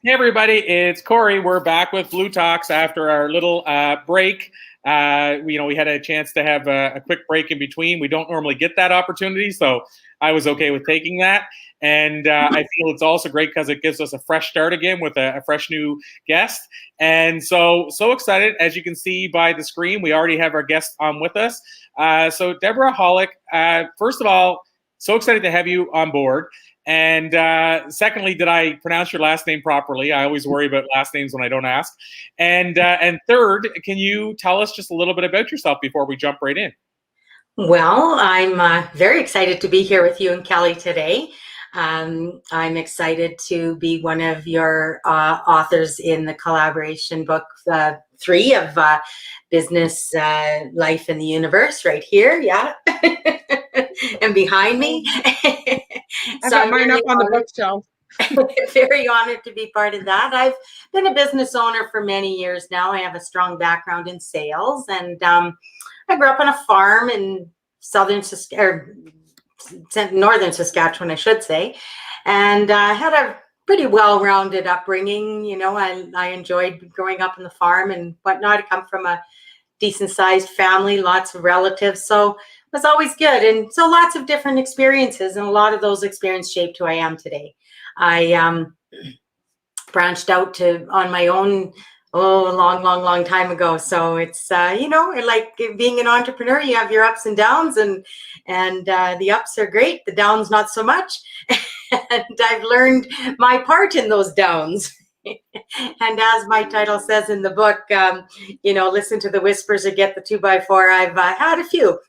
Hey everybody, it's Corey. We're back with Blue Talks after our little break. We had a chance to have a quick break in between. We don't normally get that opportunity, so I was okay with taking that. And I feel it's also great because it gives us a fresh start again with a fresh new guest. And so excited. As you can see by the screen, we already have our guest on with us. So Debora Hollick, first of all, so excited to have you on board. And secondly, did I pronounce your last name properly? I always worry about last names when I don't ask. And third, can you tell us just a little bit about yourself before we jump right in? Well, I'm very excited to be here with you and Kelly today. I'm excited to be one of your authors in the collaboration book 3 of Business, Life, and the Universe right here. Yeah. And behind me. I got mine up on the bookshelf. Very honored to be part of that. I've been a business owner for many years now. I have a strong background in sales, and I grew up on a farm in northern Saskatchewan, I should say, and had a pretty well-rounded upbringing. You know, I enjoyed growing up on the farm and whatnot. I come from a decent-sized family, lots of relatives, so it was always good. And so lots of different experiences, and a lot of those experiences shaped who I am today. I branched out on my own a long time ago. So it's, like being an entrepreneur, you have your ups and downs, and the ups are great. The downs, not so much. And I've learned my part in those downs. And as my title says in the book, listen to the whispers or get the 2x4. I've had a few.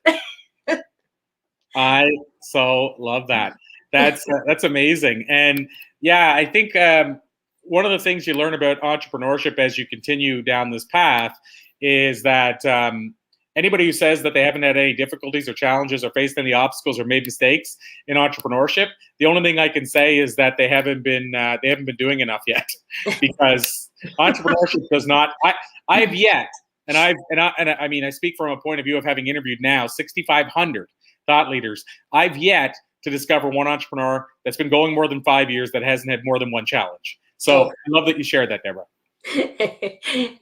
I so love that. That's amazing. And yeah, I think one of the things you learn about entrepreneurship as you continue down this path is that anybody who says that they haven't had any difficulties or challenges or faced any obstacles or made mistakes in entrepreneurship, the only thing I can say is that they haven't been doing enough yet, because entrepreneurship does not. I have yet, and I mean, I speak from a point of view of having interviewed now 6,500 thought leaders. I've yet to discover one entrepreneur that's been going more than 5 years that hasn't had more than one challenge. So I love that you shared that, Debora.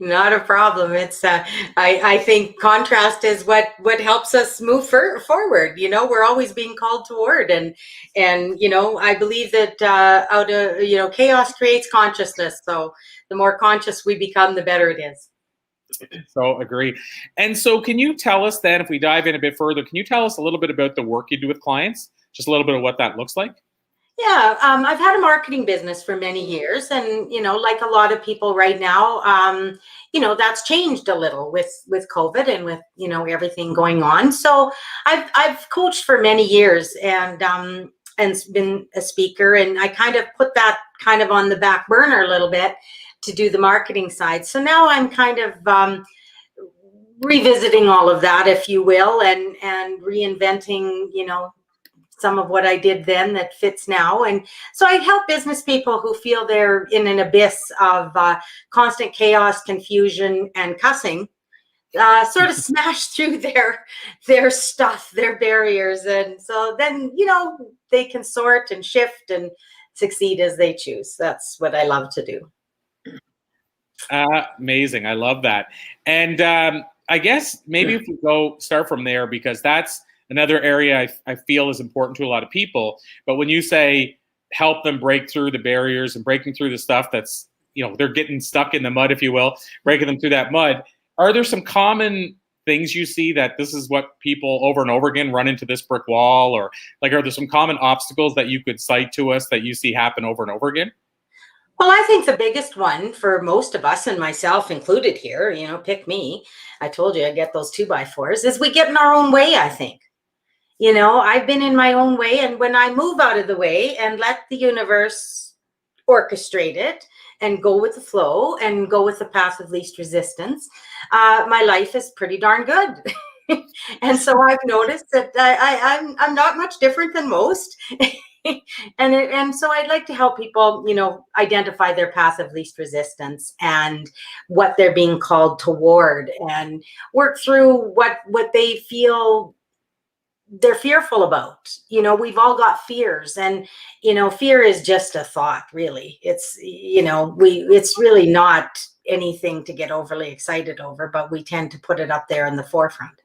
Not a problem. It's I think contrast is what helps us move forward. You know, we're always being called toward, and I believe that out of chaos creates consciousness. So the more conscious we become, the better it is. So agree. And so can you tell us then, if we dive in a bit further, can you tell us a little bit about the work you do with clients? Just a little bit of what that looks like? Yeah, I've had a marketing business for many years, and like a lot of people right now, that's changed a little with COVID and with everything going on. So I've coached for many years and been a speaker, and I kind of put that kind of on the back burner a little bit to do the marketing side. So now I'm kind of revisiting all of that, if you will, and reinventing, some of what I did then that fits now. And so I help business people who feel they're in an abyss of constant chaos, confusion, and cussing, sort of smash through their stuff, their barriers. And so then, they can sort and shift and succeed as they choose. That's what I love to do. Amazing. I love that. And I guess maybe if we start from there, because that's another area I feel is important to a lot of people. But when you say help them break through the barriers and breaking through the stuff that's, they're getting stuck in the mud, if you will, breaking them through that mud, are there some common things you see that this is what people over and over again run into this brick wall? Or like, are there some common obstacles that you could cite to us that you see happen over and over again? Well, I think the biggest one for most of us, and myself included here, pick me. I told you I get those 2x4s, is we get in our own way, I think. I've been in my own way, and when I move out of the way and let the universe orchestrate it and go with the flow and go with the path of least resistance, my life is pretty darn good. And so I've noticed that I'm not much different than most. And so I'd like to help people, identify their path of least resistance and what they're being called toward, and work through what they feel they're fearful about. You know, we've all got fears, and, you know, fear is just a thought, really. It's, you know, it's really not anything to get overly excited over, but we tend to put it up there in the forefront.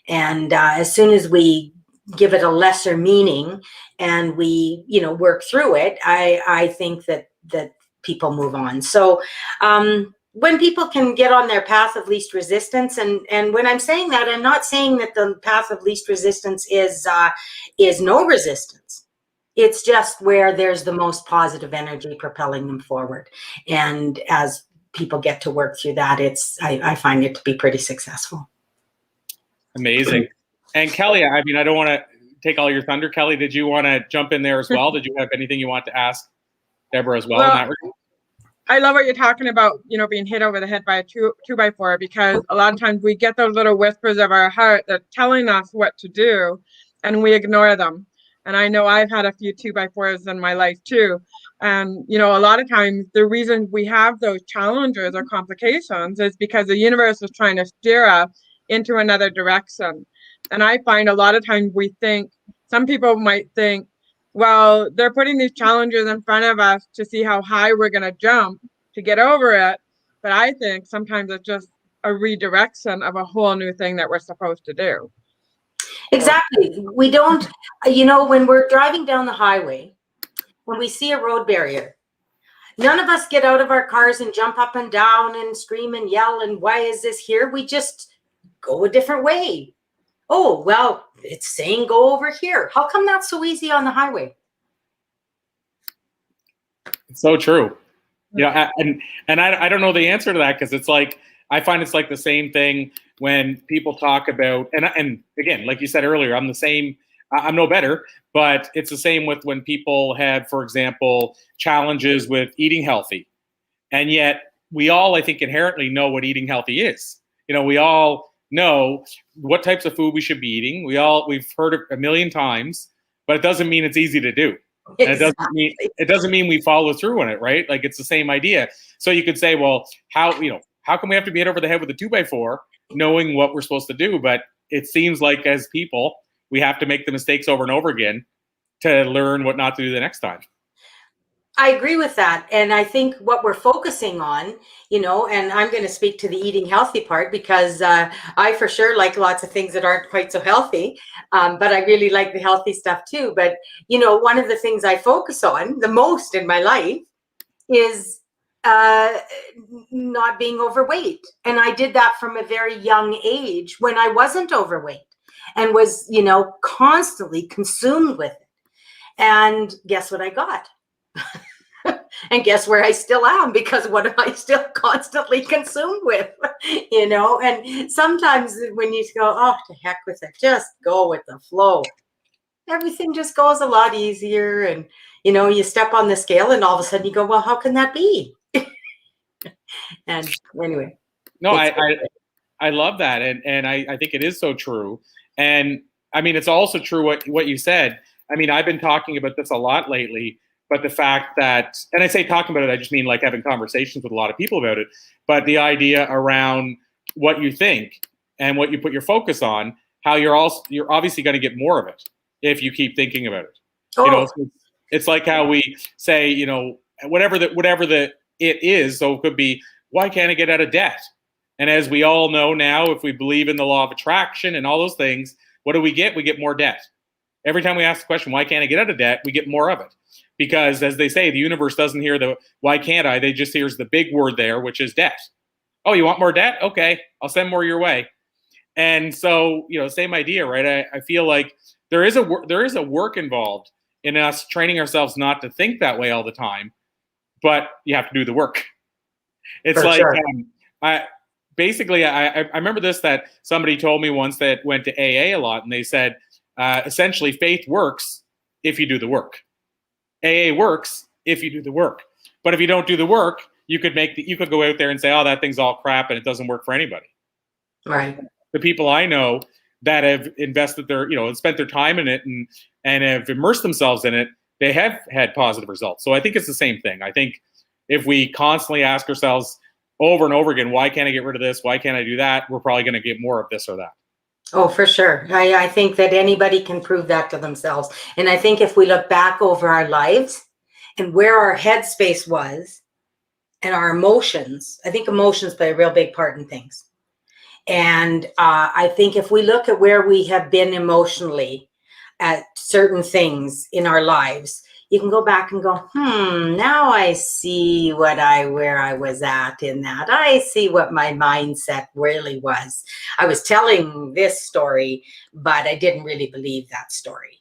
And as soon as we give it a lesser meaning and we, you know, work through it, I think that people move on. So when people can get on their path of least resistance, and when I'm saying that, I'm not saying that the path of least resistance is no resistance. It's just where there's the most positive energy propelling them forward. And as people get to work through that, I find it to be pretty successful. Amazing. And Kelly, I mean, I don't want to take all your thunder. Kelly, did you want to jump in there as well? Did you have anything you want to ask Debora as well in that regard? I love what you're talking about, you know, being hit over the head by a two by four, because a lot of times we get those little whispers of our heart that telling us what to do, and we ignore them. And I know I've had a few 2x4s in my life too. And, you know, a lot of times the reason we have those challenges or complications is because the universe is trying to steer us into another direction. And I find a lot of times some people might think, well, they're putting these challenges in front of us to see how high we're going to jump to get over it. But I think sometimes it's just a redirection of a whole new thing that we're supposed to do. Exactly. We don't, you know, when we're driving down the highway, when we see a road barrier, none of us get out of our cars and jump up and down and scream and yell and why is this here? We just go a different way. Oh, well, it's saying go over here. How come that's so easy on the highway? It's so true. Yeah, and I don't know the answer to that, because it's like, I find it's like the same thing when people talk about, and again, like you said earlier, I'm the same. I'm no better, but it's the same with when people have, for example, challenges with eating healthy, and yet we all, I think, inherently know what eating healthy is. You know, we all know what types of food we should be eating. We've heard it a million times, but it doesn't mean it's easy to do. And it doesn't mean we follow through on it, right? Like, it's the same idea. So you could say, well, how come we have to be hit over the head with a 2x4, knowing what we're supposed to do? But it seems like as people, we have to make the mistakes over and over again to learn what not to do the next time. I agree with that. And I think what we're focusing on, you know, and I'm going to speak to the eating healthy part, because I for sure like lots of things that aren't quite so healthy, but I really like the healthy stuff too. But, you know, one of the things I focus on the most in my life is not being overweight. And I did that from a very young age when I wasn't overweight and was, you know, constantly consumed with it. And guess what I got? And guess where I still am, because what am I still constantly consumed with? You know, and sometimes when you go, oh, to heck with it, just go with the flow, everything just goes a lot easier. And, you know, you step on the scale and all of a sudden you go, well, how can that be? And anyway. No, I love that. And I think it is so true. And I mean, it's also true what you said. I mean, I've been talking about this a lot lately, but the fact that, and I say talking about it, I just mean like having conversations with a lot of people about it, but the idea around what you think and what you put your focus on, how you're obviously going to get more of it if you keep thinking about it. Oh. You know, it's like how we say, you know, whatever the it is. So it could be, why can't I get out of debt? And as we all know now, if we believe in the law of attraction and all those things, what do we get? We get more debt. Every time we ask the question, why can't I get out of debt? We get more of it. Because as they say, the universe doesn't hear the why can't I? They just hears the big word there, which is debt. Oh, you want more debt? Okay, I'll send more your way. And so, you know, same idea, right? I feel like there is a work involved in us training ourselves not to think that way all the time, but you have to do the work. It's for like, sure. I remember this, that somebody told me once that went to AA a lot, and they said, essentially, faith works if you do the work. AA works if you do the work. But if you don't do the work, you could go out there and say, oh, that thing's all crap and it doesn't work for anybody. Right. The people I know that have invested spent their time in it and have immersed themselves in it, they have had positive results. So I think it's the same thing. I think if we constantly ask ourselves over and over again, why can't I get rid of this? Why can't I do that? We're probably going to get more of this or that. Oh, for sure. I think that anybody can prove that to themselves. And I think if we look back over our lives and where our headspace was and our emotions, I think emotions play a real big part in things. And I think if we look at where we have been emotionally at certain things in our lives, you can go back and go, now I see where I was at in that. I see what my mindset really was. I was telling this story, but I didn't really believe that story.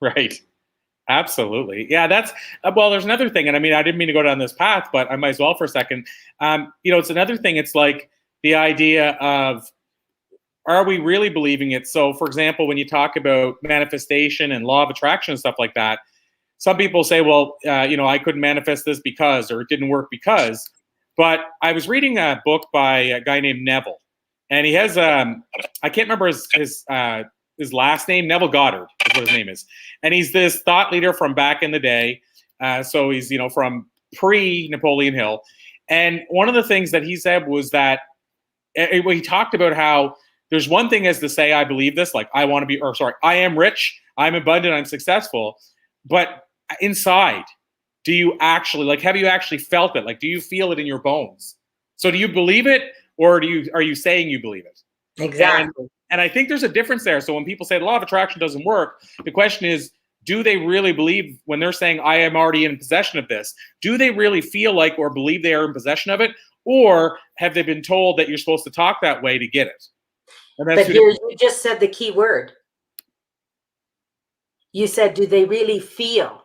Right. Absolutely. Yeah, that's well, there's another thing. And I mean, I didn't mean to go down this path, but I might as well for a second. It's another thing. It's like the idea of, are we really believing it? So, for example, when you talk about manifestation and law of attraction and stuff like that, some people say, well, I couldn't manifest this because, or it didn't work because. But I was reading a book by a guy named Neville, and he has, I can't remember his last name, Neville Goddard is what his name is. And he's this thought leader from back in the day. So he's, from pre-Napoleon Hill. And one of the things that he said was that he talked about how there's one thing as to say, I believe this, like I am rich, I'm abundant, I'm successful. But inside, do you actually, have you actually felt it? Like, do you feel it in your bones? So do you believe it, or are you saying you believe it? Exactly. And I think there's a difference there. So when people say the law of attraction doesn't work, the question is, do they really believe when they're saying, I am already in possession of this? Do they really feel like or believe they are in possession of it? Or have they been told that you're supposed to talk that way to get it? But here you just said the key word. You said, do they really feel?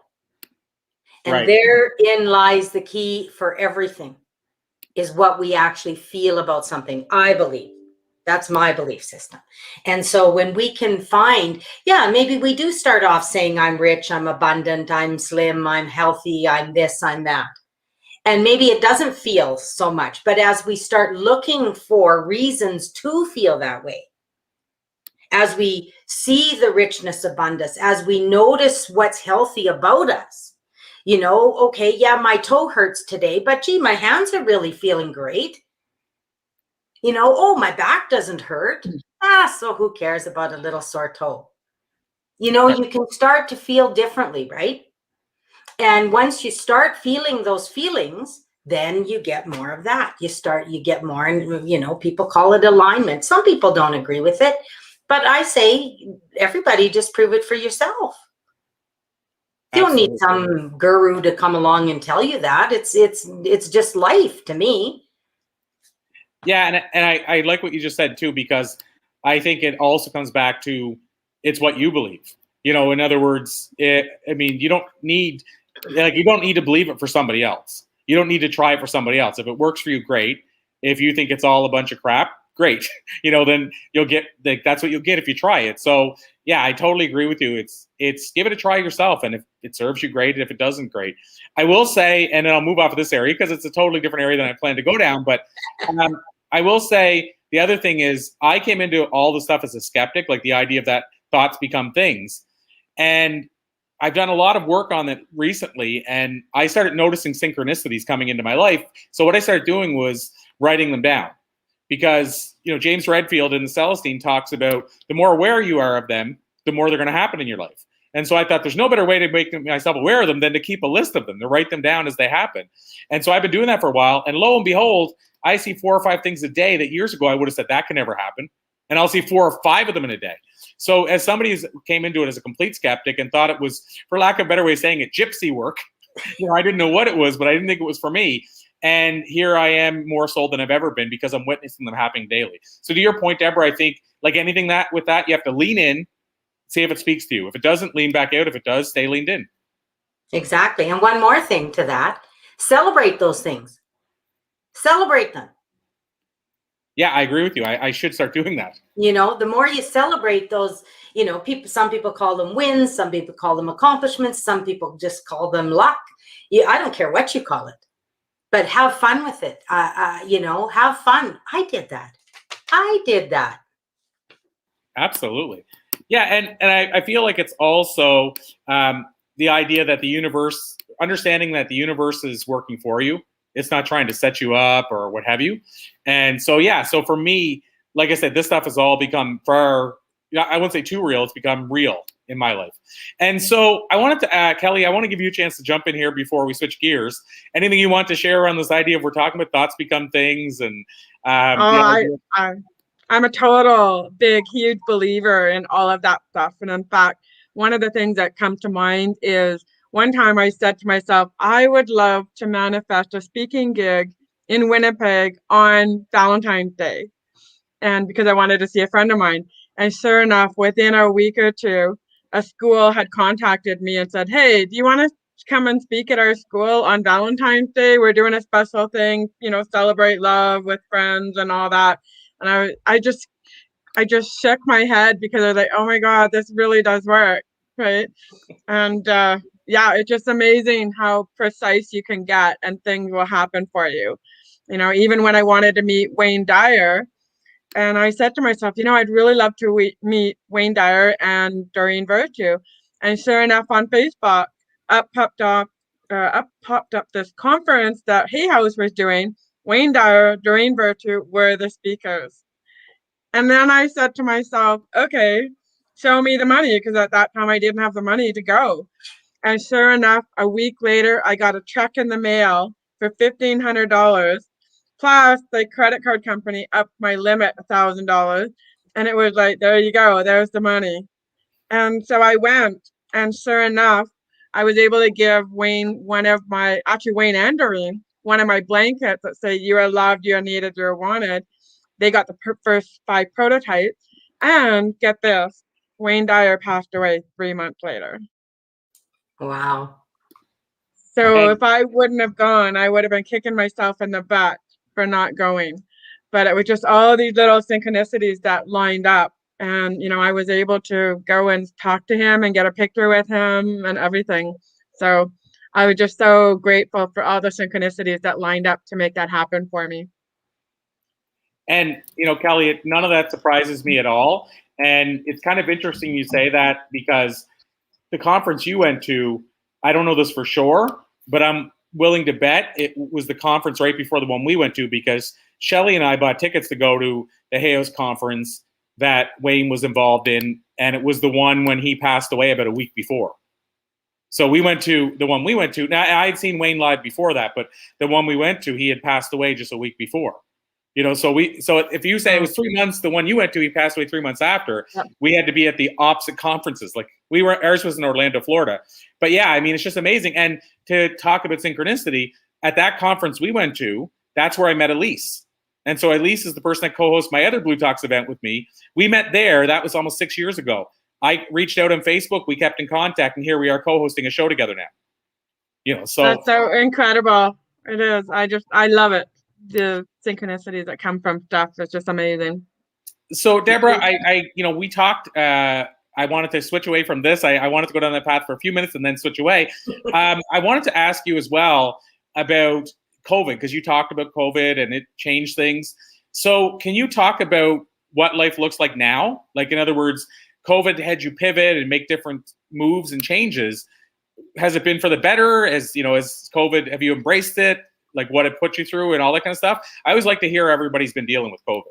And right. Therein lies the key for everything, is what we actually feel about something. I believe. That's my belief system. And so when we can find, maybe we do start off saying, I'm rich, I'm abundant, I'm slim, I'm healthy, I'm this, I'm that. And maybe it doesn't feel so much. But as we start looking for reasons to feel that way, as we see the richness about us, as we notice what's healthy about us, okay, my toe hurts today, but gee, my hands are really feeling great. My back doesn't hurt. So who cares about a little sore toe? You can start to feel differently, right? And once you start feeling those feelings, then you get more of that. You get more, and people call it alignment. Some people don't agree with it, but I say everybody just prove it for yourself. You don't need some guru to come along and tell you that. It's just life to me. Yeah, and I like what you just said too, because I think it also comes back to it's what you believe. In other words, you don't need to believe it for somebody else. You don't need to try it for somebody else. If it works for you, great. If you think it's all a bunch of crap, great. Then you'll get that's what you'll get if you try it. So yeah, I totally agree with you. It's give it a try yourself, and if it serves you, great. And if it doesn't, great. I will say, and then I'll move off of this area because it's a totally different area than I plan to go down. But I will say the other thing is I came into all the stuff as a skeptic, like the idea of that thoughts become things. And I've done a lot of work on it recently, and I started noticing synchronicities coming into my life. So what I started doing was writing them down, because James Redfield in the Celestine talks about the more aware you are of them, the more they're going to happen in your life. And so I thought there's no better way to make myself aware of them than to keep a list of them, to write them down as they happen. And so I've been doing that for a while, and lo and behold, I see 4 or 5 things a day that years ago I would have said that can never happen. And I'll see 4 or 5 of them in a day. So as somebody who came into it as a complete skeptic and thought it was, for lack of a better way of saying it, gypsy work, I didn't know what it was, but I didn't think it was for me. And here I am, more sold than I've ever been, because I'm witnessing them happening daily. So to your point, Deborah, I think like anything with that, you have to lean in, see if it speaks to you. If it doesn't, lean back out. If it does, stay leaned in. Exactly. And one more thing to that, celebrate those things. Celebrate them. Yeah, I agree with you. I should start doing that. The more you celebrate those, some people call them wins, some people call them accomplishments, some people just call them luck. I don't care what you call it, but have fun with it. Have fun. I did that. Absolutely. Yeah, and I feel like it's also the idea that the universe, understanding that the universe is working for you. It's not trying to set you up or what have you. And so, yeah, so for me, like I said, this stuff has all become far, I wouldn't say too real. It's become real in my life. And so I wanted to, Kelly, I want to give you a chance to jump in here before we switch gears. Anything you want to share around this idea of we're talking about thoughts become things and I'm a total big, huge believer in all of that stuff. And in fact, one of the things that comes to mind is one time I said to myself, I would love to manifest a speaking gig in Winnipeg on Valentine's Day. And because I wanted to see a friend of mine. And sure enough, within a week or two, a school had contacted me and said, hey, do you want to come and speak at our school on Valentine's Day? We're doing a special thing, celebrate love with friends and all that. And I just shook my head because I was like, oh my God, this really does work, right? And it's just amazing how precise you can get and things will happen for you. Even when I wanted to meet Wayne Dyer, and I said to myself, I'd really love to meet Wayne Dyer and Doreen Virtue. And sure enough, on Facebook, up popped up this conference that Hay House was doing. Wayne Dyer, Doreen Virtue were the speakers. And then I said to myself, okay, show me the money, because at that time I didn't have the money to go. And sure enough, a week later, I got a check in the mail for $1,500. Plus, the credit card company upped my limit $1,000. And it was like, there you go, there's the money. And so I went, and sure enough, I was able to give Wayne Wayne and Doreen, one of my blankets that say, you are loved, you are needed, you are wanted. They got the first 5 prototypes. And get this, Wayne Dyer passed away 3 months later. Wow. So if I wouldn't have gone, I would have been kicking myself in the butt for not going. But it was just all these little synchronicities that lined up. And, I was able to go and talk to him and get a picture with him and everything. So I was just so grateful for all the synchronicities that lined up to make that happen for me. And, Kelly, none of that surprises me at all. And it's kind of interesting you say that, because the conference you went to, I don't know this for sure, but I'm willing to bet it was the conference right before the one we went to, because Shelley and I bought tickets to go to the Hay House conference that Wayne was involved in, and it was the one when he passed away about a week before. So we went to the one we went to. Now, I had seen Wayne live before that, but the one we went to, he had passed away just a week before. So if you say it was 3 months, the one you went to, he passed away 3 months after. Yep. We had to be at the opposite conferences. Like ours was in Orlando, Florida. But yeah, it's just amazing. And to talk about synchronicity, at that conference we went to, that's where I met Elise. And so Elise is the person that co-hosts my other Blue Talks event with me. We met there. That was almost 6 years ago. I reached out on Facebook. We kept in contact, and here we are co-hosting a show together now. So that's so incredible. It is. I love it. The synchronicities that come from stuff is just amazing. So Debora, we talked. I wanted to switch away from this. I wanted to go down that path for a few minutes and then switch away. I wanted to ask you as well about COVID, because you talked about COVID and it changed things. So can you talk about what life looks like now? Like, in other words, COVID had you pivot and make different moves and changes. Has it been for the better? As COVID, have you embraced it? Like what it put you through and all that kind of stuff? I always like to hear everybody's been dealing with COVID.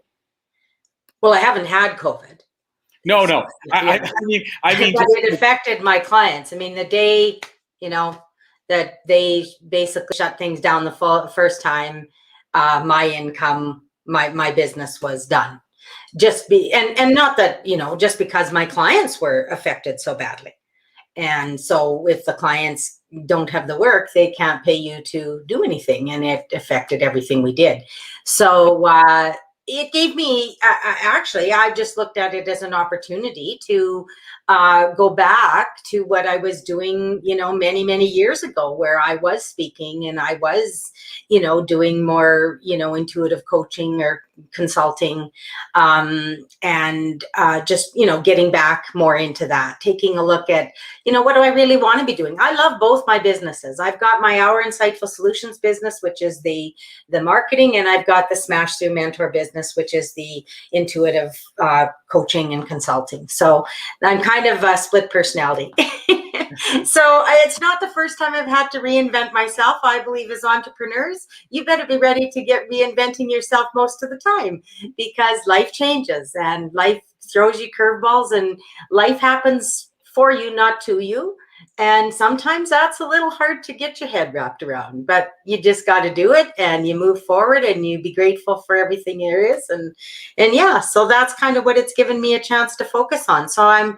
Well, I haven't had COVID. No. I mean, but it affected my clients. The day, that they basically shut things down the first time, my income, my business was done. And not that, just because my clients were affected so badly. And so if the clients don't have the work, they can't pay you to do anything. And it affected everything we did. So it gave me, I just looked at it as an opportunity to go back to what I was doing, many, many years ago, where I was speaking and I was, doing more, intuitive coaching or consulting, and just, getting back more into that, taking a look at, what do I really want to be doing? I love both my businesses. I've got my Our Insightful Solutions business, which is the marketing, and I've got the Smash Through Mentor business, which is the intuitive coaching and consulting. So I'm kind of a split personality. So it's not the first time I've had to reinvent myself. I believe as entrepreneurs, you better be ready to get reinventing yourself most of the time, because life changes and life throws you curveballs, and life happens for you, not to you. And sometimes that's a little hard to get your head wrapped around, but you just got to do it, and you move forward, and you be grateful for everything there is. And yeah, so that's kind of what it's given me a chance to focus on. So I'm,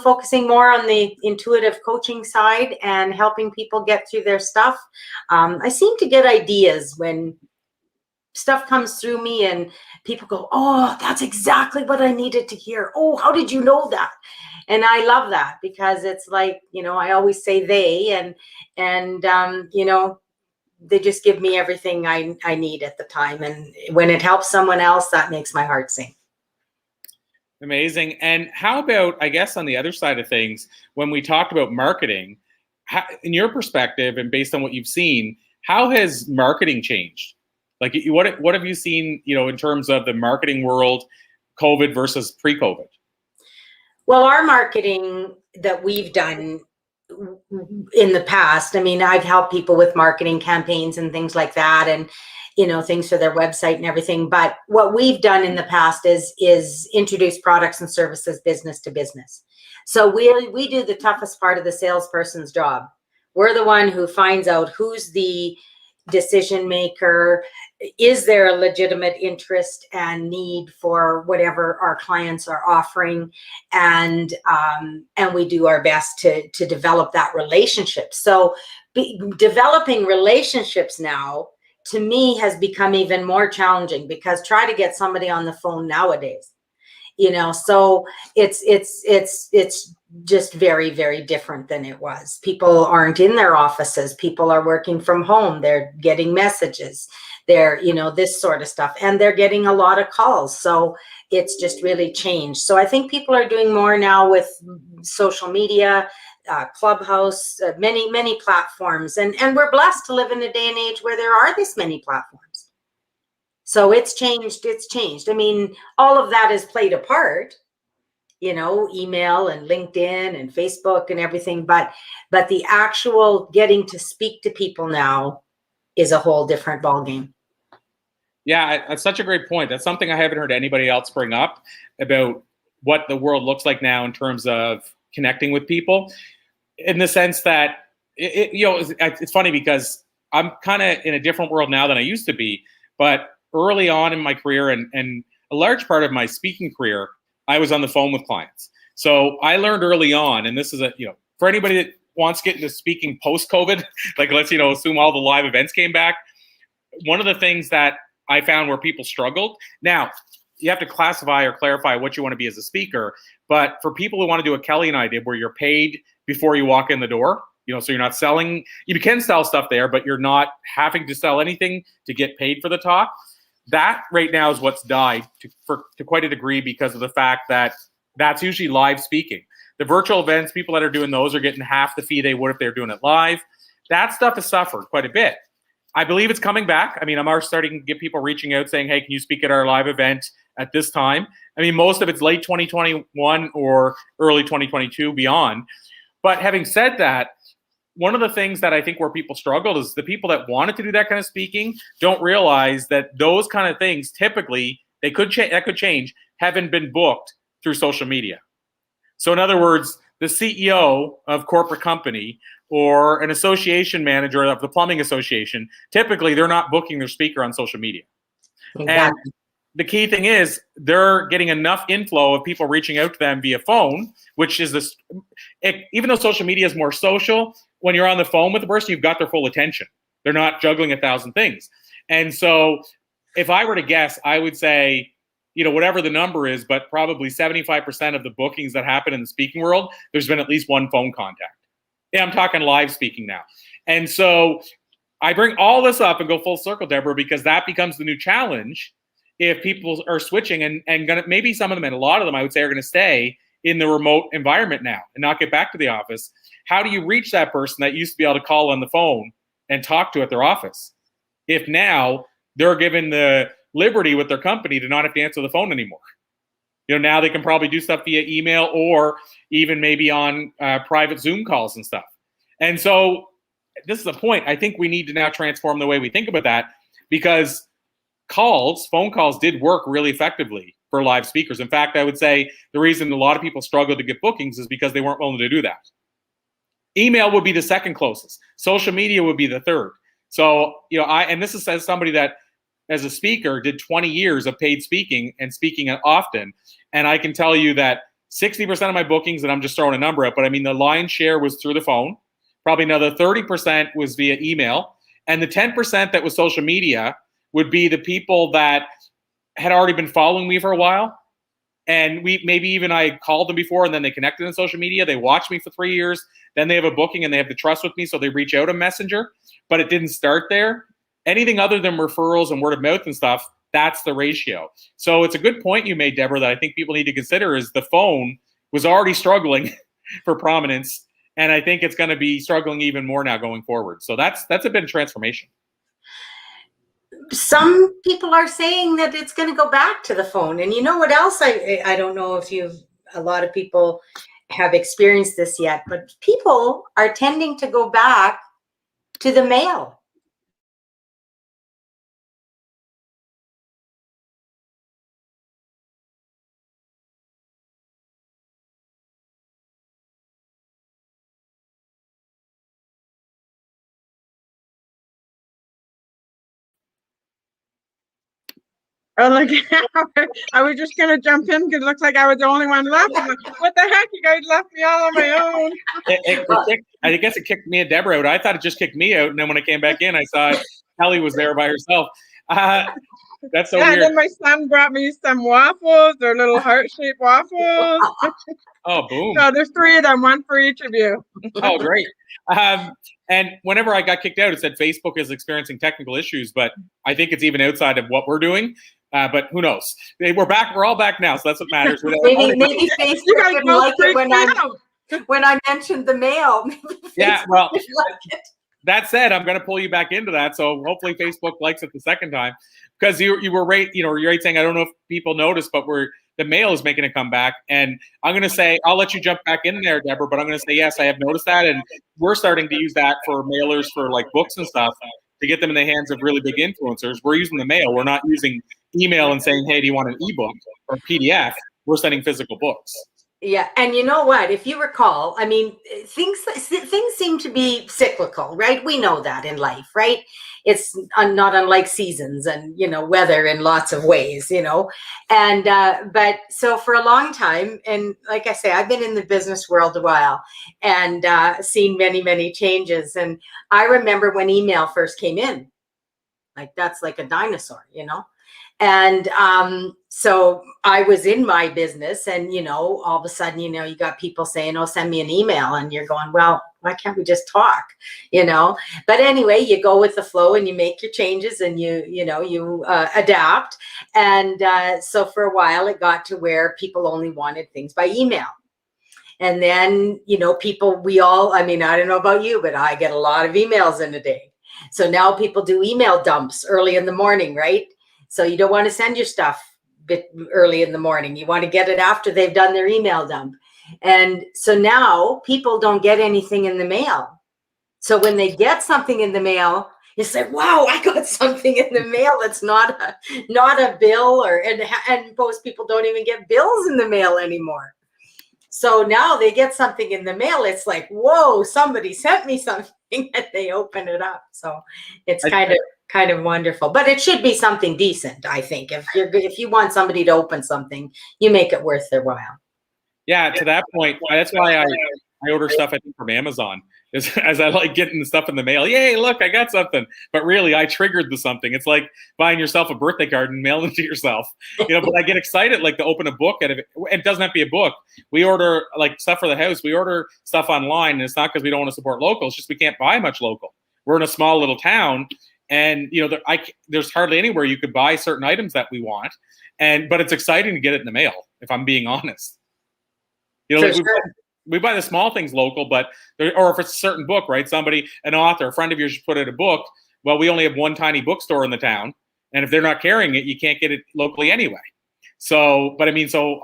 focusing more on the intuitive coaching side and helping people get through their stuff. I seem to get ideas when stuff comes through me and people go, oh, that's exactly what I needed to hear. Oh, how did you know that? And I love that, because it's like, I always say they, and they just give me everything I need at the time. And when it helps someone else, that makes my heart sing. Amazing. And how about, I guess, on the other side of things, when we talked about marketing, in your perspective and based on what you've seen, how has marketing changed? Like, what have you seen, in terms of the marketing world, COVID versus pre-COVID? Well, our marketing that we've done in the past, I mean, I've helped people with marketing campaigns and things like that, and things for their website and everything. But what we've done in the past is introduce products and services business to business. So we do the toughest part of the salesperson's job. We're the one who finds out who's the decision maker. Is there a legitimate interest and need for whatever our clients are offering? And we do our best to develop that relationship. So developing relationships now, to me, has become even more challenging, because try to get somebody on the phone nowadays, so it's just very, very different than it was. People aren't in their offices. People are working from home. They're getting messages. They're, this sort of stuff. And they're getting a lot of calls. So it's just really changed. So I think people are doing more now with social media, Clubhouse, many, many platforms. And we're blessed to live in a day and age where there are this many platforms. So it's changed. I mean, all of that has played a part, email and LinkedIn and Facebook and everything. But the actual getting to speak to people now is a whole different ballgame. Yeah, that's such a great point. That's something I haven't heard anybody else bring up, about what the world looks like now in terms of connecting with people, in the sense that, it's funny because I'm kind of in a different world now than I used to be. But early on in my career, and a large part of my speaking career, I was on the phone with clients. So I learned early on, and this is for anybody that wants to get into speaking post-COVID, like let's, assume all the live events came back. One of the things that I found where people struggled, now you have to classify or clarify what you want to be as a speaker. But for people who want to do what Kelly and I did, where you're paid before you walk in the door, so you're not selling, you can sell stuff there, but you're not having to sell anything to get paid for the talk. That right now is what's died to quite a degree, because of the fact that that's usually live speaking. The virtual events, people that are doing those are getting half the fee they would if they were doing it live. That stuff has suffered quite a bit. I believe it's coming back. I mean, I'm already starting to get people reaching out saying, hey, can you speak at our live event at this time? I mean, most of it's late 2021 or early 2022 beyond. But having said that, one of the things that I think where people struggled is the people that wanted to do that kind of speaking don't realize that those kind of things typically that could change, haven't been booked through social media. So in other words, the CEO of corporate company or an association manager of the plumbing association, typically they're not booking their speaker on social media. Exactly. And the key thing is they're getting enough inflow of people reaching out to them via phone, which is this, even though social media is more social, when you're on the phone with the person, you've got their full attention. They're not juggling 1,000 things. And so if I were to guess, I would say, whatever the number is, but probably 75% of the bookings that happen in the speaking world, there's been at least one phone contact. Yeah, I'm talking live speaking now. And so I bring all this up and go full circle, Debora, because that becomes the new challenge if people are switching and gonna, maybe some of them, and a lot of them, I would say, are going to stay in the remote environment now and not get back to the office. How do you reach that person that used to be able to call on the phone and talk to at their office, if now they're given the liberty with their company to not have to answer the phone anymore? Now they can probably do stuff via email or even maybe on private Zoom calls and stuff. And so this is the point. I think we need to now transform the way we think about that, because phone calls did work really effectively for live speakers. In fact, I would say the reason a lot of people struggle to get bookings is because they weren't willing to do that. Email would be the second closest. Social media would be the third. So, and this is as somebody that, as a speaker, did 20 years of paid speaking and speaking often. And I can tell you that 60% of my bookings, and I'm just throwing a number up, but I mean, the lion's share was through the phone. Probably another 30% was via email. And the 10% that was social media would be the people that had already been following me for a while. And I called them before, and then they connected on social media. They watched me for 3 years. Then they have a booking and they have the trust with me. So they reach out a messenger, but it didn't start there. Anything other than referrals and word of mouth and stuff, that's the ratio. So it's a good point you made, Debora, that I think people need to consider is the phone was already struggling for prominence. And I think it's going to be struggling even more now going forward. So that's a bit of transformation. Some people are saying that it's going to go back to the phone. And you know what else? I don't know if a lot of people have experienced this yet, but people are tending to go back to the mail. Oh, like, I was just going to jump in because it looks like I was the only one left. Like, what the heck? You guys left me all on my own. I guess it kicked me and Debora out. I thought it just kicked me out. And then when I came back in, I saw Kelly was there by herself. That's so weird. And then my son brought me some waffles. They're little heart-shaped waffles. Oh, boom. So there's 3 of them, one for each of you. Oh, great. And whenever I got kicked out, it said Facebook is experiencing technical issues, but I think it's even outside of what we're doing. But who knows? We're back. We're all back now, so that's what matters. Maybe Facebook didn't like it when I mentioned the mail. Yeah, well, that said, I'm going to pull you back into that. So hopefully Facebook likes it the second time, because you were right. You're right saying, I don't know if people noticed, but the mail is making a comeback. And I'm going to say, I'll let you jump back in there, Debora, but I'm going to say, yes, I have noticed that. And we're starting to use that for mailers for like books and stuff to get them in the hands of really big influencers. We're using the mail. We're not using email and saying, hey, do you want an ebook or PDF? We're sending physical books. Yeah, and you know what? If you recall, I mean, things seem to be cyclical, right? We know that in life, right? It's not unlike seasons and, weather in lots of ways, And but so for a long time, and like I say, I've been in the business world a while and seen many, many changes. And I remember when email first came in, like that's like a dinosaur, And so I was in my business and, all of a sudden, you got people saying, oh, send me an email. And you're going, well, why can't we just talk, But anyway, you go with the flow and you make your changes and you adapt. And so for a while, it got to where people only wanted things by email. And then, people, I don't know about you, but I get a lot of emails in a day. So now people do email dumps early in the morning, right? So you don't want to send your stuff early in the morning. You want to get it after they've done their email dump. And so now people don't get anything in the mail. So when they get something in the mail, you say, wow, I got something in the mail. It's not a bill and most people don't even get bills in the mail anymore. So now they get something in the mail. It's like, whoa, somebody sent me something and they open it up. So it's kind of wonderful, but it should be something decent. I think if you want somebody to open something, you make it worth their while. Yeah, to that point, that's why I order stuff, I think, from Amazon, as I like getting the stuff in the mail. Yay, look, I got something. But really, I triggered the something. It's like buying yourself a birthday card and mailing it to yourself. But I get excited, like, to open a book. It doesn't have to be a book. We order, like, stuff for the house. We order stuff online, and it's not because we don't want to support local. It's just we can't buy much local. We're in a small little town, and, there's hardly anywhere you could buy certain items that we want. But it's exciting to get it in the mail, if I'm being honest. We buy the small things local, or if it's a certain book, right? An author, a friend of yours put out a book. Well, we only have one tiny bookstore in the town. And if they're not carrying it, you can't get it locally anyway. So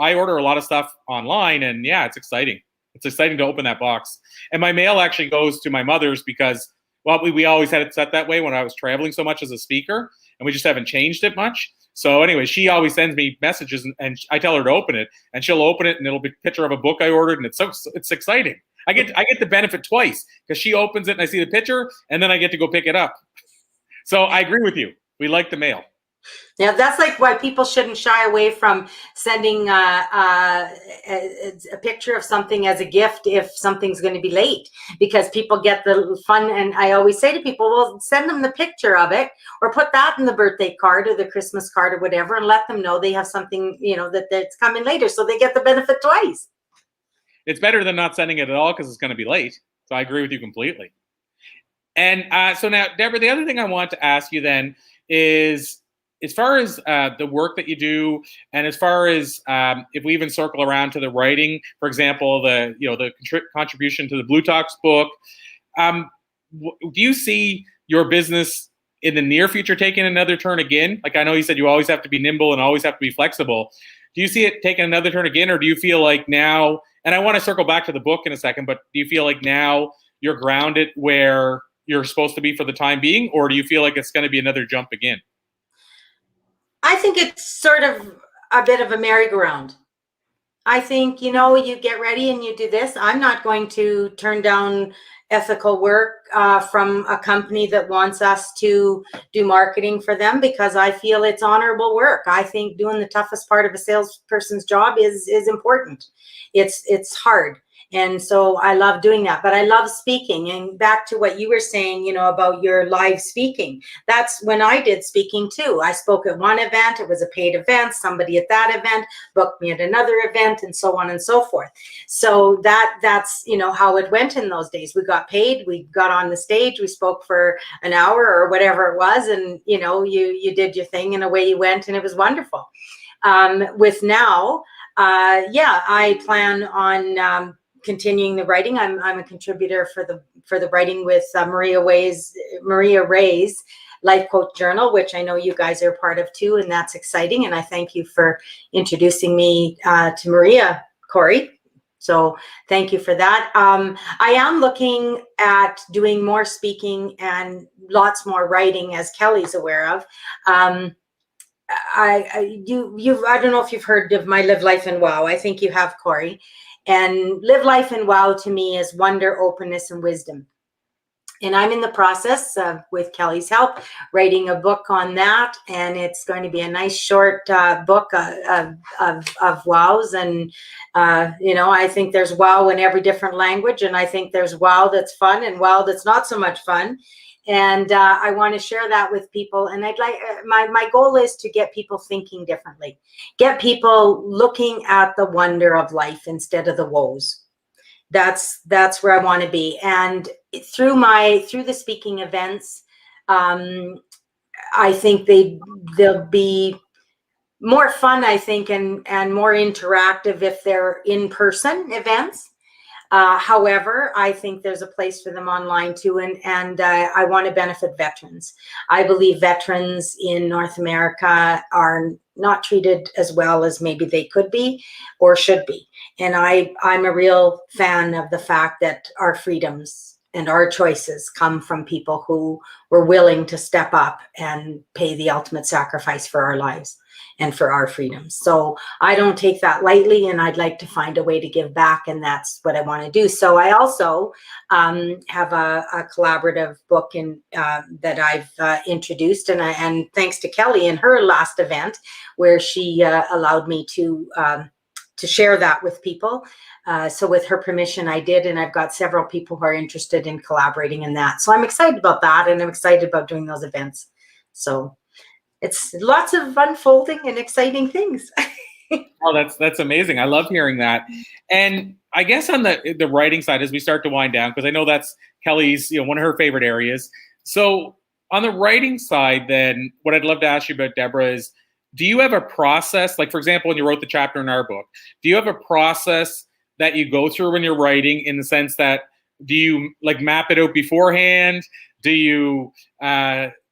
I order a lot of stuff online, and yeah, it's exciting. It's exciting to open that box. And my mail actually goes to my mother's because, well, we always had it set that way when I was traveling so much as a speaker. and we just haven't changed it much. So anyway, she always sends me messages, and I tell her to open it, and she'll open it, and it'll be a picture of a book I ordered, and it's exciting. I get the benefit twice, because she opens it and I see the picture, and then I get to go pick it up. So I agree with you. We like the mail. Yeah, that's like why people shouldn't shy away from sending a picture of something as a gift if something's going to be late, because people get the fun. And I always say to people, well, send them the picture of it, or put that in the birthday card or the Christmas card or whatever, and let them know they have something, that's coming later, so they get the benefit twice. It's better than not sending it at all, because it's going to be late. So I agree with you completely. And so now, Debora, the other thing I want to ask you then is, as far as the work that you do, and as far as if we even circle around to the writing, for example, the contribution to the Blue Talks book, do you see your business in the near future taking another turn again? Like, I know you said you always have to be nimble and always have to be flexible. Do you see it taking another turn again, or do you feel like now, and I want to circle back to the book in a second, but do you feel like now you're grounded where you're supposed to be for the time being, or do you feel like it's going to be another jump again? I think it's sort of a bit of a merry-go-round. I think, you get ready and you do this. I'm not going to turn down ethical work from a company that wants us to do marketing for them, because I feel it's honorable work. I think doing the toughest part of a salesperson's job is important. It's hard. And so I love doing that, but I love speaking. And back to what you were saying, about your live speaking. That's when I did speaking too. I spoke at one event. It was a paid event. Somebody at that event booked me at another event, and so on and so forth. So that's, how it went in those days. We got paid. We got on the stage. We spoke for an hour or whatever it was. And, you did your thing, and away you went, and it was wonderful. With now, I plan on continuing the writing. I'm a contributor for the writing with Maria Ray's Life Coach Journal, which I know you guys are a part of too, and that's exciting. And I thank you for introducing me to Maria, Corey. So thank you for that. I am looking at doing more speaking and lots more writing, as Kelly's aware of. I don't know if you've heard of my Live Life and Wow. I think you have, Corey. And Live Life and Wow to me is wonder, openness, and wisdom. And I'm in the process of, with Kelly's help, writing a book on that. And it's going to be a nice short book of wows. And, I think there's wow in every different language. And I think there's wow that's fun and wow that's not so much fun. And I want to share that with people. And I'd like, my goal is to get people thinking differently, get people looking at the wonder of life instead of the woes. That's where I want to be. And through the speaking events, I think they'll be more fun, I think, and more interactive if they're in-person events. However, I think there's a place for them online too, and I want to benefit veterans. I believe veterans in North America are not treated as well as maybe they could be or should be. And I'm a real fan of the fact that our freedoms and our choices come from people who were willing to step up and pay the ultimate sacrifice for our lives and for our freedoms. So I don't take that lightly, and I'd like to find a way to give back, and that's what I want to do. So I also have a collaborative book that I've introduced, and thanks to Kelly in her last event, where she allowed me to share that with people. So with her permission, I did, and I've got several people who are interested in collaborating in that. So I'm excited about that, and I'm excited about doing those events. So it's lots of unfolding and exciting things. Oh, that's amazing. I love hearing that. And I guess on the writing side, as we start to wind down, because I know that's Kelly's, one of her favorite areas. So on the writing side, then what I'd love to ask you about, Debora, is do you have a process? Like, for example, when you wrote the chapter in our book, do you have a process that you go through when you're writing, in the sense that, do you like map it out beforehand? Do you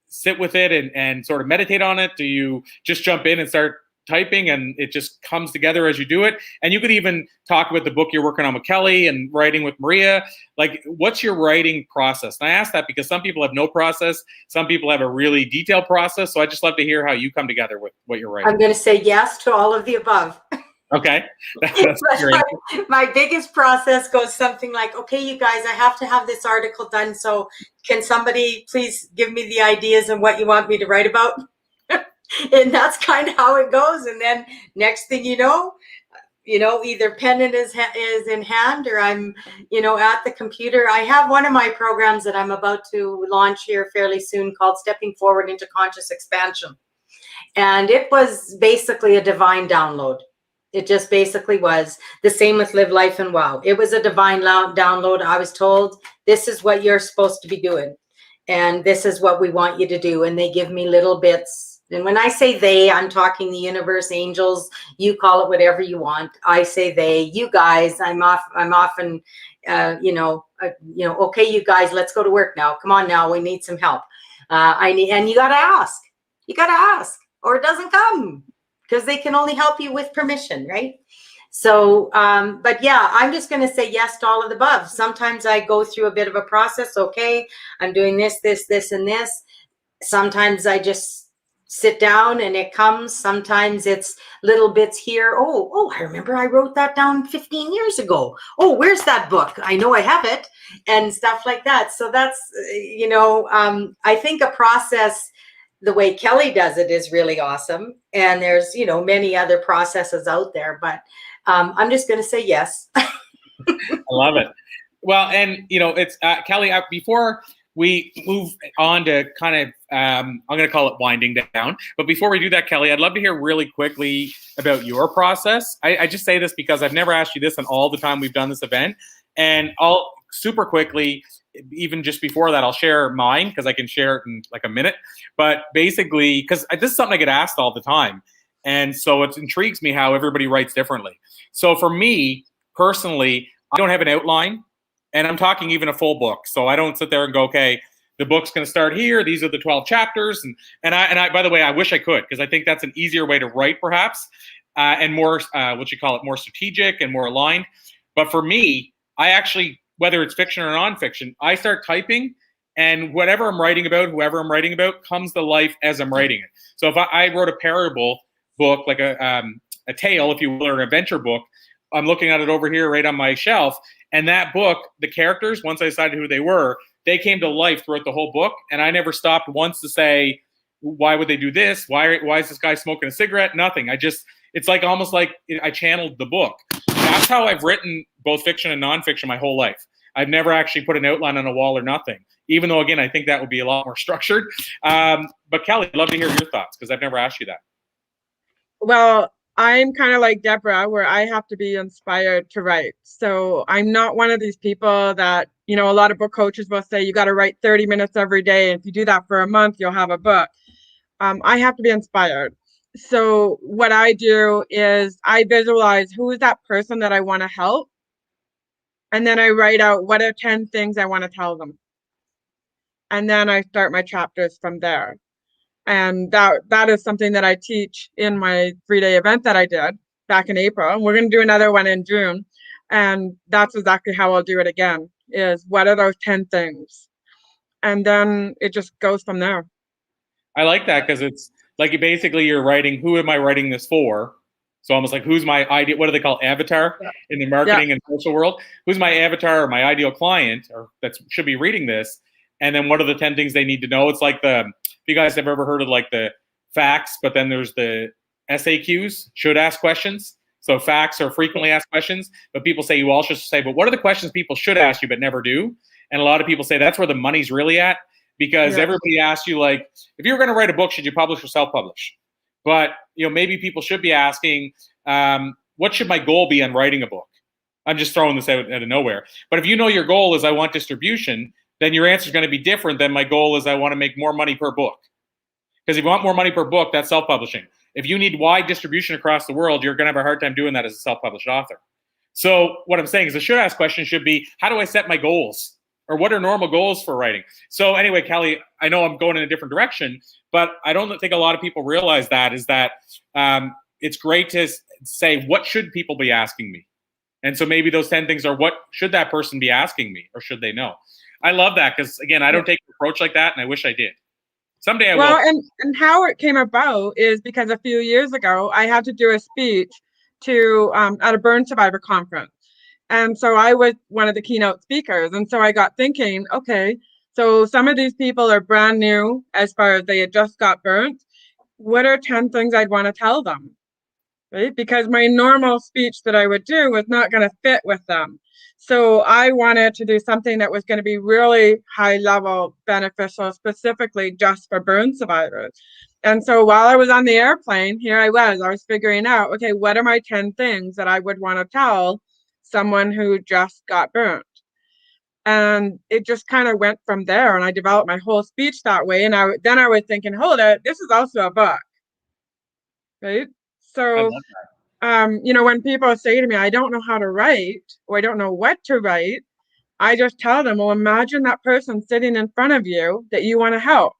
sit with it and sort of meditate on it? Do you just jump in and start typing and it just comes together as you do it? And you could even talk about the book you're working on with Kelly and writing with Maria. Like, what's your writing process? And I ask that because some people have no process. Some people have a really detailed process. So I just love to hear how you come together with what you're writing. I'm going to say yes to all of the above. Okay. That's great. My biggest process goes something like, okay, you guys, I have to have this article done. So can somebody please give me the ideas and what you want me to write about? And that's kind of how it goes. And then next thing you know, either pen is in hand or I'm, at the computer. I have one of my programs that I'm about to launch here fairly soon called Stepping Forward into Conscious Expansion. And it was basically a divine download. It just basically was. The same with Live Life and Wow. It was a divine download. I was told, this is what you're supposed to be doing. And this is what we want you to do. And they give me little bits. And when I say they, I'm talking the universe, angels, you call it whatever you want. I say they, you guys, I'm often, okay, you guys, let's go to work now. Come on now, we need some help. And you got to ask. You got to ask or it doesn't come. Because they can only help you with permission, right? So, but yeah, I'm just going to say yes to all of the above. Sometimes I go through a bit of a process. Okay, I'm doing this, and this. Sometimes I just sit down and it comes. Sometimes it's little bits here. Oh, I remember I wrote that down 15 years ago. Oh, where's that book? I know I have it, and stuff like that. So that's, I think a process the way Kelly does it is really awesome. And there's, many other processes out there, but I'm just going to say yes. I love it. Well, and, it's Kelly, before we move on to kind of, I'm going to call it winding down. But before we do that, Kelly, I'd love to hear really quickly about your process. I just say this because I've never asked you this in all the time we've done this event. And I'll super quickly, even just before that, I'll share mine because I can share it in like a minute. But basically, because this is something I get asked all the time. And so it intrigues me how everybody writes differently. So for me, personally, I don't have an outline. And I'm talking even a full book. So I don't sit there and go, okay, the book's going to start here. These are the 12 chapters. And I, by the way, I wish I could, because I think that's an easier way to write perhaps, and more, more strategic and more aligned. But for me, I actually, whether it's fiction or nonfiction, I start typing, and whatever I'm writing about, whoever I'm writing about, comes to life as I'm writing it. So if I wrote a parable book, like a tale, if you will, or an adventure book, I'm looking at it over here right on my shelf. And that book, the characters, once I decided who they were, they came to life throughout the whole book. And I never stopped once to say, why would they do this? Why is this guy smoking a cigarette? Nothing. It's like almost like I channeled the book. That's how I've written both fiction and nonfiction my whole life. I've never actually put an outline on a wall or nothing, even though, again, I think that would be a lot more structured. But Kelly, I'd love to hear your thoughts because I've never asked you that. Well, I'm kind of like Debora, where I have to be inspired to write. So I'm not one of these people that, a lot of book coaches will say, you got to write 30 minutes every day. And if you do that for a month, you'll have a book. I have to be inspired. So what I do is I visualize who is that person that I want to help. And then I write out what are 10 things I want to tell them. And then I start my chapters from there. And that is something that I teach in my 3-day event that I did back in April. And we're going to do another one in June. And that's exactly how I'll do it again, is what are those 10 things? And then it just goes from there. I like that because it's like you're writing, who am I writing this for? So almost like, who's my ideal, what do they call avatar in the marketing and social world? Who's my avatar or my ideal client or that should be reading this? And then what are the 10 things they need to know? It's like if you guys have ever heard of like the facts, but then there's the SAQs, should ask questions. So facts are frequently asked questions, but people say you all should say, but what are the questions people should ask you but never do? And a lot of people say that's where the money's really at, because everybody asks you, like, if you're going to write a book, should you publish or self-publish? But maybe people should be asking, what should my goal be on writing a book? I'm just throwing this out of nowhere. But if your goal is I want distribution, then your answer is going to be different than my goal is I want to make more money per book. Because if you want more money per book, that's self-publishing. If you need wide distribution across the world, you're going to have a hard time doing that as a self-published author. So what I'm saying is the should ask question should be, how do I set my goals? Or what are normal goals for writing? So anyway, Kelly, I know I'm going in a different direction, but I don't think a lot of people realize that it's great to say, what should people be asking me? And so maybe those 10 things are, what should that person be asking me, or should they know? I love that because, again, I don't take an approach like that, and I wish I did. Someday I will. Well, and how it came about is because a few years ago, I had to do a speech to at a burn survivor conference. And so I was one of the keynote speakers. And so I got thinking, okay, so some of these people are brand new as far as they had just got burnt. What are 10 things I'd want to tell them? Right? Because my normal speech that I would do was not going to fit with them. So I wanted to do something that was going to be really high level, beneficial, specifically just for burn survivors. And so while I was on the airplane, here I was figuring out, okay, what are my 10 things that I would want to tell someone who just got burnt? And it just kind of went from there. And I developed my whole speech that way. And then I was thinking, hold it, this is also a book, right? So, when people say to me, I don't know how to write, or I don't know what to write, I just tell them, well, imagine that person sitting in front of you that you want to help.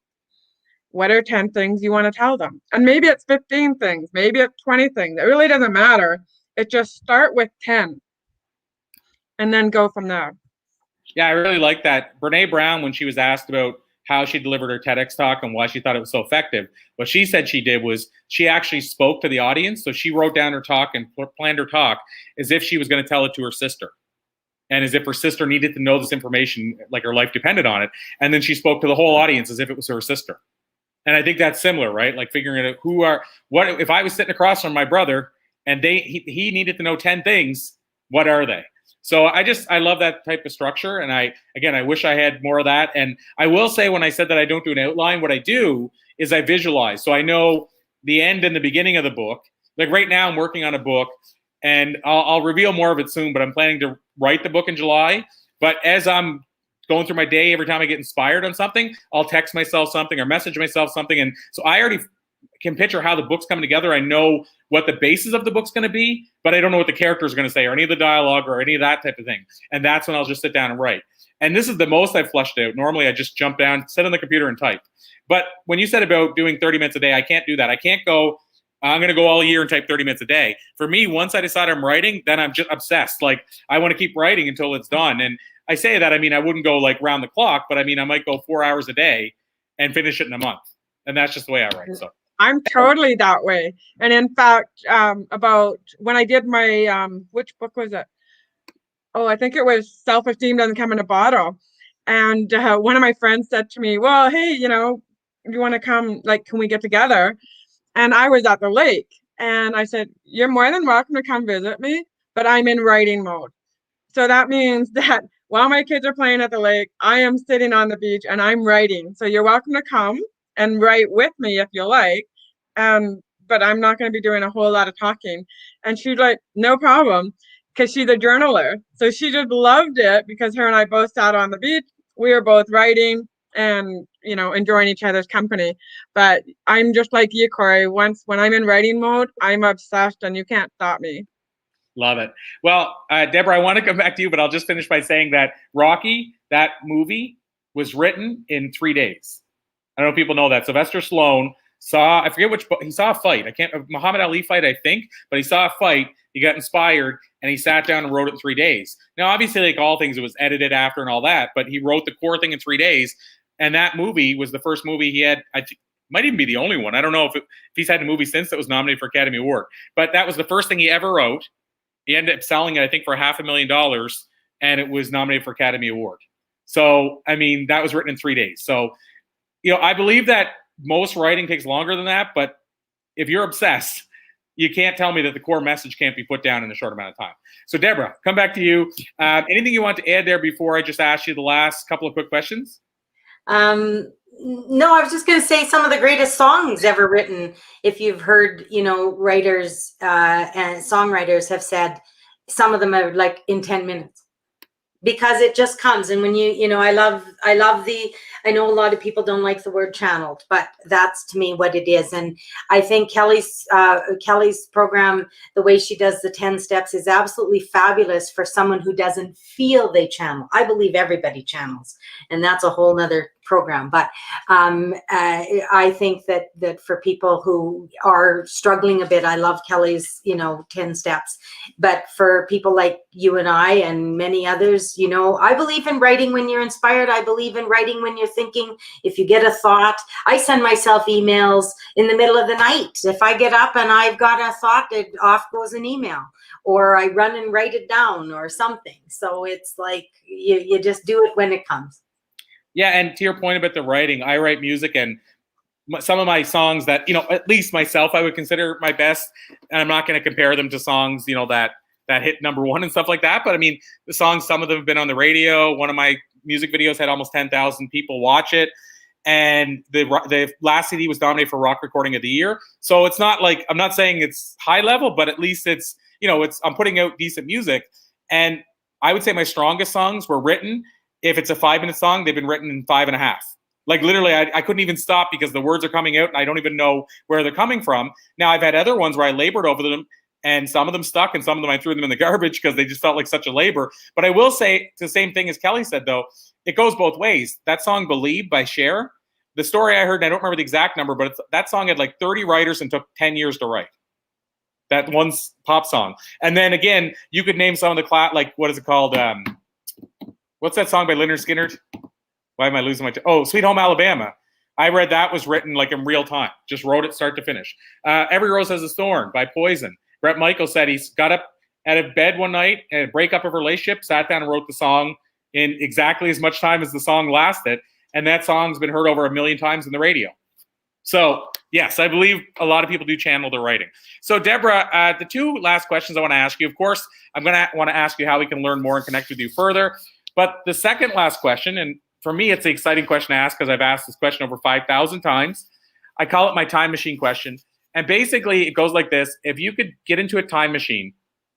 What are 10 things you want to tell them? And maybe it's 15 things, maybe it's 20 things. It really doesn't matter. It just start with 10 and then go from there. Yeah, I really like that. Brene Brown, when she was asked about how she delivered her TEDx talk and why she thought it was so effective, what she said she did was she actually spoke to the audience. So she wrote down her talk and planned her talk as if she was going to tell it to her sister, and as if her sister needed to know this information, like her life depended on it. And then she spoke to the whole audience as if it was her sister. And I think that's similar, right? Like figuring out what if I was sitting across from my brother and he needed to know 10 things, what are they? So I love that type of structure. And I wish I had more of that. And I will say, when I said that I don't do an outline, what I do is I visualize. So I know the end and the beginning of the book. Like right now I'm working on a book, and I'll reveal more of it soon, but I'm planning to write the book in July. But as I'm going through my day, every time I get inspired on something, I'll text myself something or message myself something. And so I already can picture how the book's coming together. I know what the basis of the book's going to be, but I don't know what the character is going to say or any of the dialogue or any of that type of thing. And that's when I'll just sit down and write. And this is the most I've fleshed out. Normally I just jump down, sit on the computer and type. But when you said about doing 30 minutes a day, I can't do that. I can't go, I'm going to go all year and type 30 minutes a day. For me, once I decide I'm writing, then I'm just obsessed. Like I want to keep writing until it's done. And I say that, I mean, I wouldn't go like round the clock, but I mean, I might go 4 hours a day and finish it in a month. And that's just the way I write. So I'm totally that way. And in fact, about when I did my, which book was it? Oh, I think it was Self-Esteem Doesn't Come in a Bottle. And one of my friends said to me, well, hey, you want to come, like, can we get together? And I was at the lake. And I said, you're more than welcome to come visit me, but I'm in writing mode. So that means that while my kids are playing at the lake, I am sitting on the beach and I'm writing. So you're welcome to come and write with me if you like. But I'm not going to be doing a whole lot of talking. And she's like, no problem, because she's a journaler. So she just loved it because her and I both sat on the beach. We were both writing and, enjoying each other's company. But I'm just like you, Corey. When I'm in writing mode, I'm obsessed and you can't stop me. Love it. Well, Deborah, I want to come back to you, but I'll just finish by saying that Rocky, that movie, was written in 3 days. I don't know if people know that. Sylvester Stallone I forget which, he saw a fight. Muhammad Ali fight, I think, but he saw a fight. He got inspired and he sat down and wrote it in 3 days. Now, obviously, like all things, it was edited after and all that, but he wrote the core thing in 3 days. And that movie was the first movie he had, I think, might even be the only one. I don't know if he's had a movie since that was nominated for Academy Award, but that was the first thing he ever wrote. He ended up selling it, I think, for $500,000, and it was nominated for Academy Award. So, I mean, that was written in 3 days. So, I believe that most writing takes longer than that, but if you're obsessed, you can't tell me that the core message can't be put down in a short amount of time. So, Deborah, come back to you. Anything you want to add there before I just ask you the last couple of quick questions? No, I was just going to say some of the greatest songs ever written. If you've heard, writers and songwriters have said some of them are like in 10 minutes because it just comes. And when I know a lot of people don't like the word channeled, but that's to me what it is. And I think Kelly's program, the way she does the 10 steps is absolutely fabulous for someone who doesn't feel they channel. I believe everybody channels, and that's a whole nother program. But I think that for people who are struggling a bit, I love Kelly's, 10 steps. But for people like you and I and many others, I believe in writing when you're inspired. I believe in writing when you're thinking. If you get a thought, I send myself emails in the middle of the night. If I get up and I've got a thought, off goes an email, or I run and write it down or something. So it's like you just do it when it comes. Yeah, and to your point about the writing, I write music, and some of my songs that, at least myself, I would consider my best, and I'm not going to compare them to songs, that hit number one and stuff like that. But I mean, the songs, some of them have been on the radio. One of my music videos had almost 10,000 people watch it. And the last CD was nominated for Rock Recording of the Year. So it's not like, I'm not saying it's high level, but at least it's, I'm putting out decent music. And I would say my strongest songs were written, if it's a 5-minute song, they've been written in 5.5. Like literally, I couldn't even stop because the words are coming out and I don't even know where they're coming from. Now I've had other ones where I labored over them, and some of them stuck and some of them I threw them in the garbage because they just felt like such a labor. But I will say the same thing as Kelly said, though. It goes both ways. That song Believe by Cher, the story I heard, and I don't remember the exact number, but that song had like 30 writers and took 10 years to write. That one pop song. And then again, you could name some of the like, what is it called? What's that song by Lynyrd Skynyrd? Why am I losing my Sweet Home Alabama. I read that was written like in real time. Just wrote it start to finish. Every Rose Has a Thorn by Poison. Bret Michaels said he got up out of bed one night and a breakup of a relationship, sat down and wrote the song in exactly as much time as the song lasted. And that song's been heard over 1 million times in the radio. So, yes, I believe a lot of people do channel their writing. So, Debora, the two last questions I want to ask you, of course, I'm going to want to ask you how we can learn more and connect with you further. But the second last question, and for me, it's the exciting question to ask because I've asked this question over 5,000 times. I call it my time machine question. And basically, it goes like this. If you could get into a time machine,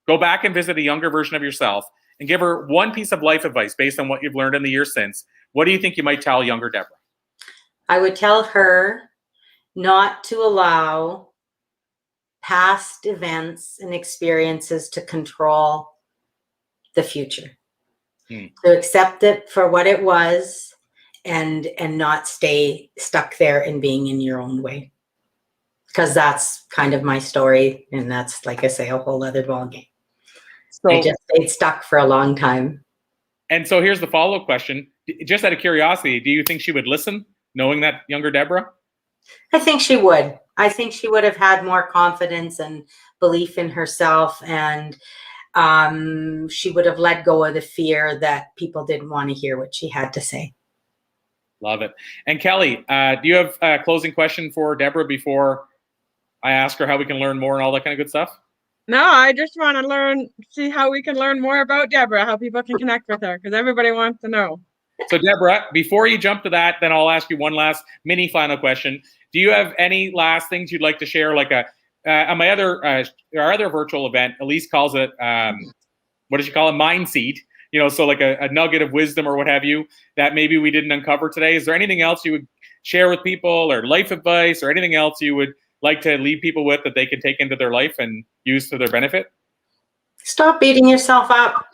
go back and visit a younger version of yourself and give her one piece of life advice based on what you've learned in the years since, what do you think you might tell younger Debora? I would tell her not to allow past events and experiences to control the future. To accept it for what it was and not stay stuck there and being in your own way. Because that's kind of my story, and that's, like I say, a whole other ballgame. So I just stayed stuck for a long time. And so here's the follow-up question. Just out of curiosity, do you think she would listen, knowing that younger Debora? I think she would. I think she would have had more confidence and belief in herself, and she would have let go of the fear that people didn't want to hear what she had to say. Love it. And Kelly, do you have a closing question for Debora before I ask her how we can learn more and all that kind of good stuff? No, I just want to see how we can learn more about Debora, how people can connect with her, because everybody wants to know. So Debora, before you jump to that, then I'll ask you one last mini final question. Do you have any last things you'd like to share? Like on my our other virtual event, Elise calls it, what does she call it? Mind seed. So like a nugget of wisdom or what have you that maybe we didn't uncover today. Is there anything else you would share with people, or life advice, or anything else you would like to leave people with that they can take into their life and use to their benefit? Stop beating yourself up.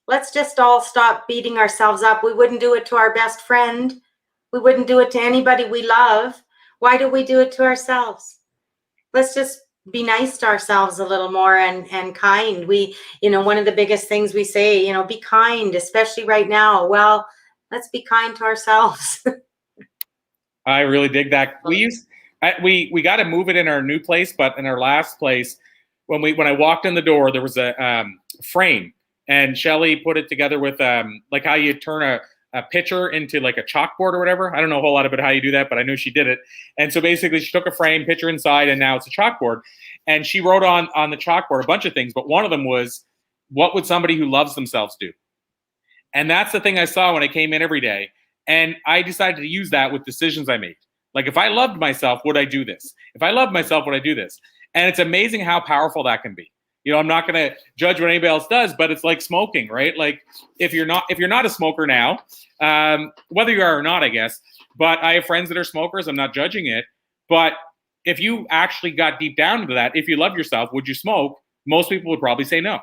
Let's just all stop beating ourselves up. We wouldn't do it to our best friend. We wouldn't do it to anybody we love. Why do we do it to ourselves? Let's just be nice to ourselves a little more and kind. One of the biggest things we say, be kind, especially right now. Well, let's be kind to ourselves. I really dig that. We got to move it in our new place, but in our last place, when I walked in the door, there was a frame, and Shelly put it together with like how you turn a picture into like a chalkboard or whatever. I don't know a whole lot about how you do that, but I know she did it. And so basically she took a frame, picture inside, and now it's a chalkboard. And she wrote on the chalkboard a bunch of things, but one of them was, what would somebody who loves themselves do? And that's the thing I saw when I came in every day. And I decided to use that with decisions I made. Like, if I loved myself, would I do this? If I loved myself, would I do this? And it's amazing how powerful that can be. I'm not going to judge what anybody else does, but it's like smoking, right? Like if you're not a smoker now, whether you are or not, I guess, but I have friends that are smokers. I'm not judging it. But if you actually got deep down into that, if you love yourself, would you smoke? Most people would probably say no.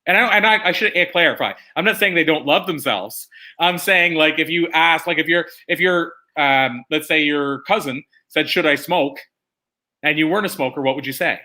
And I should clarify. I'm not saying they don't love themselves. I'm saying, like, if you ask, like, if you're let's say your cousin said, "Should I smoke?" and you weren't a smoker, what would you say?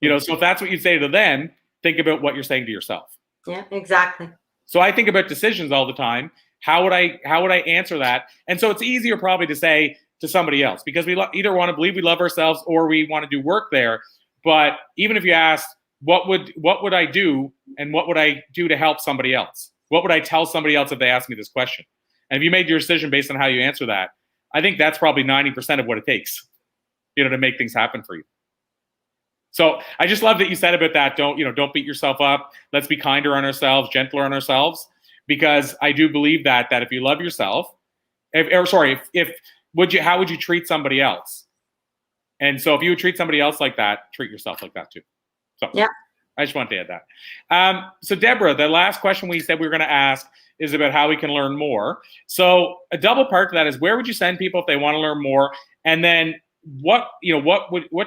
You know, so if that's what you say to them, think about what you're saying to yourself. Yeah, exactly. So I think about decisions all the time. How would I answer that? And so it's easier probably to say to somebody else, because we either want to believe we love ourselves or we want to do work there. But even if you ask, what would I do, and what would I do to help somebody else? What would I tell somebody else if they asked me this question? And if you made your decision based on how you answer that, I think that's probably 90% of what it takes, you know, to make things happen for you. So I just love that you said about that. Don't beat yourself up. Let's be kinder on ourselves, gentler on ourselves, because I do believe that if you love yourself, how would you treat somebody else? And so if you would treat somebody else like that, treat yourself like that too. So yeah, I just wanted to add that. So Debora, the last question we said we were going to ask is about how we can learn more. So a double part to that is, where would you send people if they want to learn more? And then what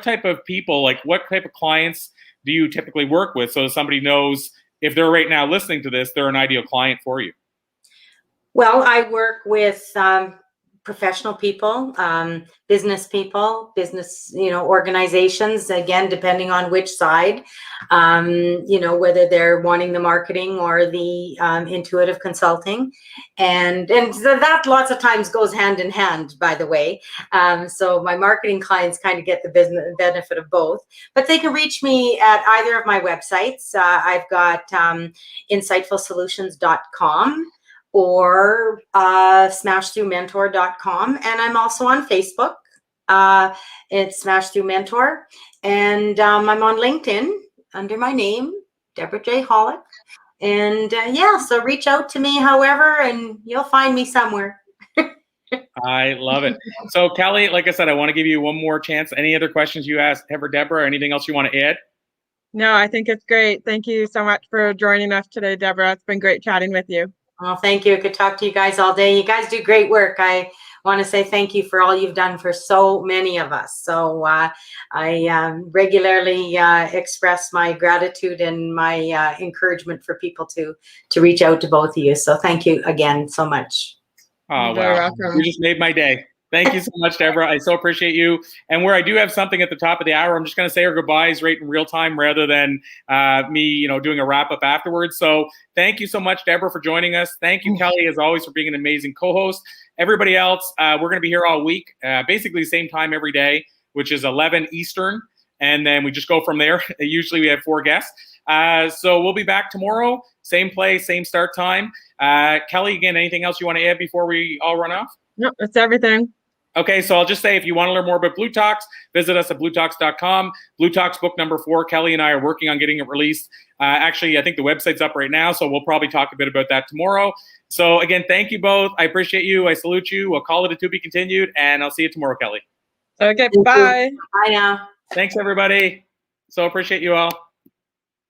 type of people, like what type of clients do you typically work with, so somebody knows if they're right now listening to this, they're an ideal client for you? Well, I work with professional people, business people, organizations, again, depending on which side, whether they're wanting the marketing or the intuitive consulting. And that lots of times goes hand in hand, by the way. So my marketing clients kind of get the business benefit of both, but they can reach me at either of my websites. I've got insightfulsolutions.com or smashthroughmentor.com. And I'm also on Facebook. It's Smash Through Mentor. And I'm on LinkedIn under my name, Debora J. Hollick. And so reach out to me, however, and you'll find me somewhere. I love it. So Kelly, like I said, I want to give you one more chance. Any other questions you asked ever, Debora, or anything else you want to add? No, I think it's great. Thank you so much for joining us today, Debora. It's been great chatting with you. Well, thank you. I could talk to you guys all day. You guys do great work. I want to say thank you for all you've done for so many of us. So I regularly express my gratitude and my encouragement for people to reach out to both of you. So thank you again so much. Oh, wow. You just made my day. Thank you so much, Debora. I so appreciate you. And where I do have something at the top of the hour, I'm just going to say our goodbyes right in real time rather than me, doing a wrap up afterwards. So thank you so much, Debora, for joining us. Thank you, Kelly, as always, for being an amazing co-host. Everybody else, we're going to be here all week, basically the same time every day, which is 11 Eastern. And then we just go from there. Usually we have 4 guests. So we'll be back tomorrow, same place, same start time. Kelly, again, anything else you want to add before we all run off? No, that's everything. Okay, so I'll just say, if you want to learn more about Blue Talks, visit us at bluetalks.com. Blue Talks book number 4, Kelly and I are working on getting it released. Actually, I think the website's up right now, so we'll probably talk a bit about that tomorrow. So again, thank you both. I appreciate you. I salute you. We'll call it a to be continued, and I'll see you tomorrow, Kelly. Okay, bye. Bye now. Thanks, everybody. So appreciate you all.